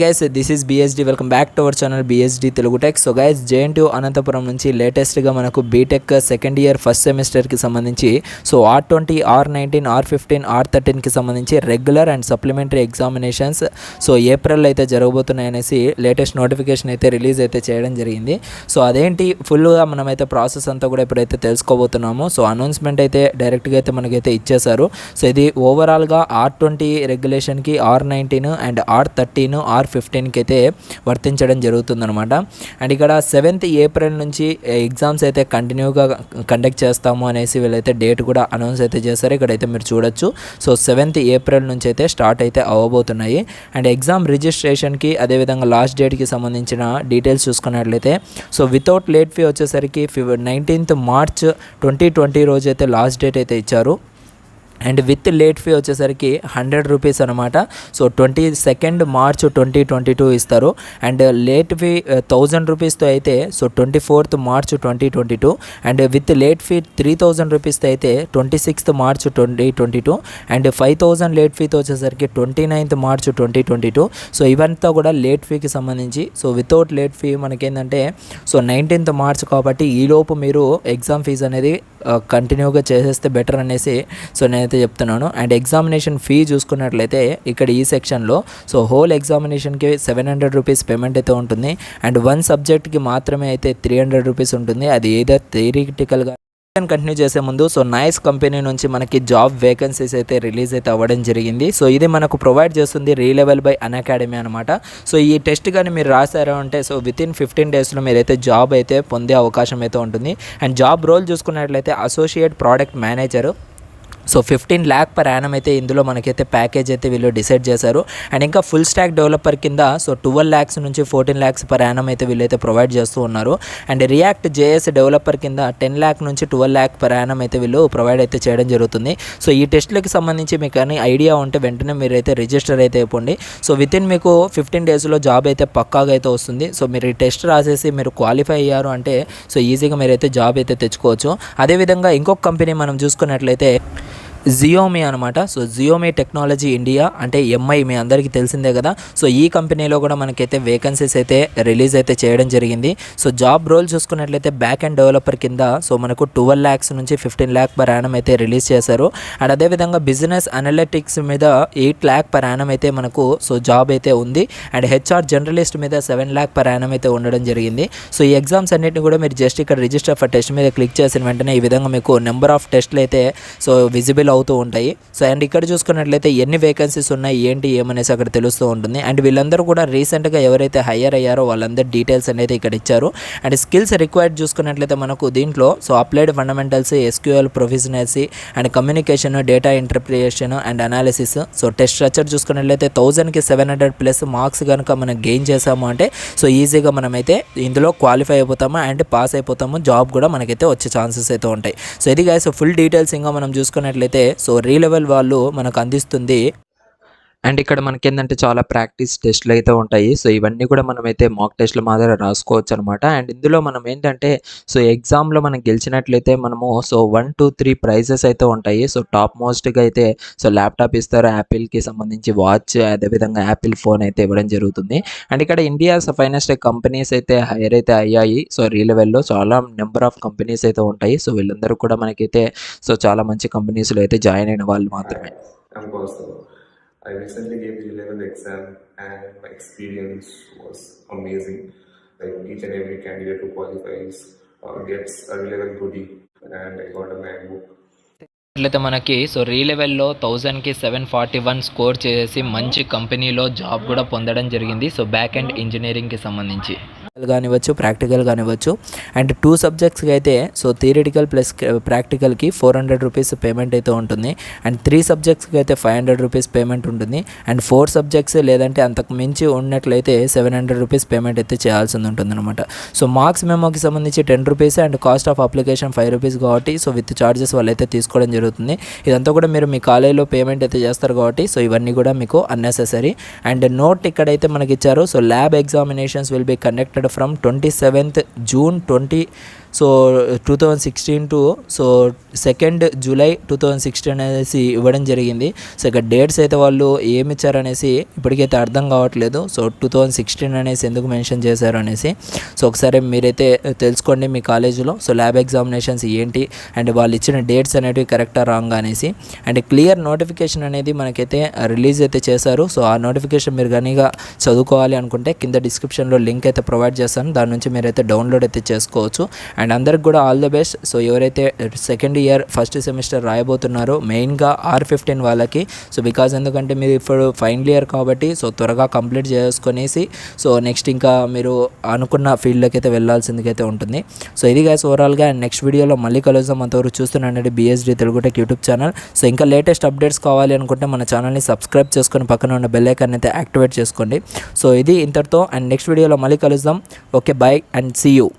Guys this is BSD welcome back to our channel BSD Telugu tech. So guys JNTU Anantapur నుంచి లేటెస్ట్గా మనకు BTech second year first సెమిస్టర్కి సంబంధించి so R20 R19 R15 R13కి సంబంధించి regular and supplementary examinations so ఏప్రిల్లో అయితే జరగబోతున్నాయనేసి లేటెస్ట్ నోటిఫికేషన్ అయితే రిలీజ్ అయితే చేయడం జరిగింది. సో అదేంటి ఫుల్గా మనమైతే ప్రాసెస్ అంతా కూడా ఇప్పుడైతే తెలుసుకోబోతున్నాము. సో అనౌన్స్మెంట్ అయితే డైరెక్ట్గా అయితే మనకైతే ఇచ్చేశారు. సో ఇది ఓవరాల్గా R20 రెగ్యులేషన్కి R19 అండ్ R13 R15కి అయితే వర్తించడం జరుగుతుందన్నమాట. అండ్ ఇక్కడ 7th ఏప్రిల్ నుంచి ఎగ్జామ్స్ అయితే కంటిన్యూగా కండక్ట్ చేస్తాము అనేసి వీళ్ళైతే డేట్ కూడా అనౌన్స్ అయితే చేశారు. ఇక్కడైతే మీరు చూడొచ్చు. సో 7th ఏప్రిల్ నుంచి అయితే స్టార్ట్ అయితే అవ్వబోతున్నాయి. అండ్ ఎగ్జామ్ రిజిస్ట్రేషన్కి అదేవిధంగా లాస్ట్ డేట్కి సంబంధించిన డీటెయిల్స్ చూసుకున్నట్లయితే సో వితౌట్ లేట్ ఫీ వచ్చేసరికి 19th మార్చ్ 2020 రోజు అయితే లాస్ట్ డేట్ అయితే ఇచ్చారు. అండ్ విత్ లేట్ ఫీ వచ్చేసరికి 100 రూపీస్ అనమాట. సో 22nd మార్చ్ 2022 ఇస్తారు. అండ్ లేట్ ఫీ 1000 రూపీస్తో అయితే so 24th March 2022. And with late fee 3000 రూపీస్తో అయితే 26th మార్చ్ 2022. అండ్ 5000 లేట్ ఫీతో వచ్చేసరికి 29th మార్చ్ 2022. సో ఇవంతా కూడా లేట్ ఫీకి సంబంధించి. సో వితౌట్ లేట్ ఫీ మనకేంటంటే సో 19th మార్చ్ కాబట్టి ఈలోపు మీరు ఎగ్జామ్ ఫీజు అనేది కంటిన్యూగా చేసేస్తే బెటర్ అనేసి సో నేనైతే చెప్తున్నాను. అండ్ ఎగ్జామినేషన్ ఫీ చూసుకున్నట్లయితే ఇక్కడ ఈ సెక్షన్లో సో హోల్ ఎగ్జామినేషన్కి 700 రూపీస్ పేమెంట్ అయితే ఉంటుంది. అండ్ వన్ సబ్జెక్ట్కి మాత్రమే అయితే 300 రూపీస్ ఉంటుంది. అది ఏదో థియరిటికల్గా కంటిన్యూ చేసే ముందు సో నైస్ కంపెనీ నుంచి మనకి జాబ్ వేకెన్సీస్ అయితే రిలీజ్ అయితే అవ్వడం జరిగింది. సో ఇది మనకు ప్రొవైడ్ చేస్తుంది రీలెవెల్ బై అన్అకాడమీ అనమాట. సో ఈ టెస్ట్ కానీ మీరు రాశారు అంటే సో వితిన్ 15 డేస్లో మీరైతే జాబ్ అయితే పొందే అవకాశం అయితే ఉంటుంది. అండ్ జాబ్ రోల్ చూసుకున్నట్లయితే associate product manager. So 15 lakh per annum అయితే ఇందులో మనకైతే ప్యాకేజ్ అయితే వీళ్ళు డిసైడ్ చేశారు. అండ్ ఇంకా ఫుల్ స్టాక్ డెవలపర్ కింద సో 12 lakhs నుంచి 14 lakhs per annum అయితే వీళ్ళైతే ప్రొవైడ్ చేస్తూ ఉన్నారు. అండ్ రియాక్ట్ జేఎస్ డెవలపర్ కింద 10 lakh నుంచి 12 lakh per annum అయితే వీళ్ళు ప్రొవైడ్ అయితే చేయడం జరుగుతుంది. సో ఈ టెస్ట్లకి సంబంధించి మీకు కానీ ఐడియా ఉంటే వెంటనే మీరైతే రిజిస్టర్ అయితే అయిపోండి. సో వితిన్ మీకు 15 డేస్లో జాబ్ అయితే పక్కాగా అయితే వస్తుంది. సో మీరు ఈ టెస్ట్ రాసేసి మీరు క్వాలిఫై అయ్యారు అంటే సో ఈజీగా మీరైతే జాబ్ అయితే తెచ్చుకోవచ్చు. అదేవిధంగా ఇంకొక కంపెనీ మనం చూసుకున్నట్లయితే జియోమీ అనమాట. సో జియోమీ టెక్నాలజీ ఇండియా అంటే ఎంఐ మీ అందరికీ తెలిసిందే కదా. సో ఈ కంపెనీలో కూడా మనకైతే వేకెన్సీస్ అయితే రిలీజ్ అయితే చేయడం జరిగింది. సో జాబ్ రోల్ చూసుకున్నట్లయితే బ్యాక్ అండ్ డెవలపర్ కింద సో మనకు 12 lakhs నుంచి 15 lakh per annum అయితే రిలీజ్ చేశారు. అండ్ అదేవిధంగా బిజినెస్ అనలిటిక్స్ మీద 8 lakh per annum అయితే మనకు సో జాబ్ అయితే ఉంది. అండ్ హెచ్ఆర్ జర్నలిస్ట్ మీద 7 lakh per annum అయితే ఉండడం జరిగింది. సో ఈ ఎగ్జామ్స్ అన్నిటిని కూడా మీరు జస్ట్ ఇక్కడ రిజిస్టర్ ఫర్ టెస్ట్ మీద క్లిక్ చేసిన వెంటనే ఈ విధంగా మీకు నెంబర్ ఆఫ్ టెస్ట్లు అయితే సో విజిబుల్ అవుతూ ఉంటాయి. సో అండ్ ఇక్కడ చూసుకున్నట్లయితే ఎన్ని వేకెన్సీస్ ఉన్నాయి ఏంటి ఏమనేసి అక్కడ తెలుస్తూ ఉంటుంది. అండ్ వీళ్ళందరూ కూడా రీసెంట్గా ఎవరైతే హైయర్ అయ్యారో వాళ్ళందరి డీటెయిల్స్ అనేది ఇక్కడ ఇచ్చారు. అండ్ స్కిల్స్ రిక్వైర్డ్ చూసుకున్నట్లయితే మనకు దీంట్లో సో అప్లైడ్ ఫండమెంటల్స్, ఎస్క్యూఎల్ ప్రొఫెషనల్సీ and communication, data interpretation and analysis. So test structure చూసుకున్నట్లయితే 1000కి 700+ మార్క్స్ కనుక మనం గెయిన్ చేసాము అంటే సో ఈజీగా మనమైతే ఇందులో క్వాలిఫై అయిపోతాము అండ్ పాస్ అయిపోతాము. జాబ్ కూడా మనకైతే వచ్చే ఛాన్సెస్ అయితే ఉంటాయి. సో ఇది గైస్ ఫుల్ డీటెయిల్స్ ఇంకా మనం చూసుకున్నట్లయితే సో రీలెవెల్ వాళ్ళు మనకు అందిస్తుంది. అండ్ ఇక్కడ మనకి ఏంటంటే చాలా ప్రాక్టీస్ టెస్ట్లు అయితే ఉంటాయి. సో ఇవన్నీ కూడా మనమైతే మాక్ టెస్ట్లు మాదిరి రాసుకోవచ్చు అనమాట. అండ్ ఇందులో మనం ఏంటంటే సో ఎగ్జామ్లో మనం గెలిచినట్లయితే మనము సో 1, 2, 3 ప్రైజెస్ అయితే ఉంటాయి. సో టాప్ మోస్ట్గా అయితే సో ల్యాప్టాప్ ఇస్తారు, యాపిల్కి సంబంధించి వాచ్, అదేవిధంగా యాపిల్ ఫోన్ అయితే ఇవ్వడం జరుగుతుంది. అండ్ ఇక్కడ ఇండియాస్ ఫైనాస్ట్ కంపెనీస్ అయితే హైర్ అయితే అయ్యాయి. సో రీలెవెల్లో చాలా నెంబర్ ఆఫ్ కంపెనీస్ అయితే ఉంటాయి. సో వీళ్ళందరూ కూడా మనకైతే సో చాలా మంచి కంపెనీస్లో అయితే జాయిన్ అయిన వాళ్ళు మాత్రమే. I recently gave the 11th exam and my experience was amazing. Like each and every candidate who qualifies gets a relevant goodie and I got a MacBook. అట్లయితే మనకి సో రీలెవెల్లో 1000కి 741 స్కోర్ చేసి మంచి కంపెనీలో జాబ్ కూడా పొందడం జరిగింది. సో బ్యాక్ అండ్ ఇంజనీరింగ్కి సంబంధించి కానివ్వచ్చు, practical కానివ్వచ్చు. And 2 సబ్జెక్ట్స్కి అయితే సో థియరిటికల్ ప్లస్ ప్రాక్టికల్కి 400 రూపీస్ పేమెంట్ అయితే ఉంటుంది. అండ్ 3 సబ్జెక్ట్స్కి అయితే 500 రూపీస్ పేమెంట్ ఉంటుంది. అండ్ 4 సబ్జెక్ట్స్ లేదంటే అంతకు మించి ఉన్నట్లయితే 700 రూపీస్ పేమెంట్ అయితే చేయాల్సి ఉంటుంది అనమాట. సో మార్క్స్ మెమోకి సంబంధించి 10 rupees and cost of application 5 rupees కాబట్టి సో విత్ చార్జెస్ వాళ్ళు అయితే తీసుకోవడం జరుగుతుంది. ఇదంతా కూడా మీరు మీ కాలేజీలో పేమెంట్ అయితే చేస్తారు కాబట్టి సో ఇవన్నీ కూడా మీకు అన్నెసెసరీ. అండ్ నోట్ ఇక్కడైతే మనకి ఇచ్చారు. So lab examinations will be conducted from 27th June so 2016 to so 2nd July 2016 అనేసి ఇవ్వడం జరిగింది. సో ఇక డేట్స్ అయితే వాళ్ళు ఏమి ఇచ్చారనేసి ఇప్పటికైతే అర్థం కావట్లేదు. సో 2016 అనేసి ఎందుకు మెన్షన్ చేశారు అనేసి సో ఒకసారి మీరైతే తెలుసుకోండి మీ కాలేజీలో సో ల్యాబ్ ఎగ్జామినేషన్స్ ఏంటి అండ్ వాళ్ళు ఇచ్చిన డేట్స్ అనేవి కరెక్టా రాంగ్ అనేసి. అండ్ క్లియర్ నోటిఫికేషన్ అనేది మనకైతే రిలీజ్ అయితే చేశారు. సో ఆ నోటిఫికేషన్ మీరు కనుక చదువుకోవాలి అనుకుంటే కింద డిస్క్రిప్షన్లో లింక్ అయితే ప్రొవైడ్ చేస్తాను, దాని నుంచి మీరైతే డౌన్లోడ్ అయితే చేసుకోవచ్చు. అండ్ అందరికి కూడా ఆల్ ద బెస్ట్. సో ఎవరైతే సెకండ్ ఇయర్ ఫస్ట్ సెమిస్టర్ రాయబోతున్నారో మెయిన్గా R15 వాళ్ళకి సో బికాజ్ ఎందుకంటే మీరు ఇప్పుడు ఫైనల్ ఇయర్ కాబట్టి సో త్వరగా కంప్లీట్ చేసుకునేసి సో నెక్స్ట్ ఇంకా మీరు అనుకున్న ఫీల్డ్లోకి అయితే వెళ్ళాల్సిందికైతే ఉంటుంది. సో ఇది గైస్ ఓవరాల్గా నెక్స్ట్ వీడియోలో మళ్ళీ కలుద్దాం. అంతవరకు చూస్తున్నానండి BSD Telugu tech YouTube channel. So ఇంకా లేటెస్ట్ అప్డేట్స్ కావాలి అనుకుంటే మన ఛానల్ని సబ్స్క్రైబ్ చేసుకొని పక్కన ఉన్న బెల్ ఐకాన్ అయితే యాక్టివేట్ చేసుకోండి. సో ఇది ఇంతటితో అండ్ నెక్స్ట్ వీడియోలో మళ్ళీ కలుద్దాం. Okay, bye and see you.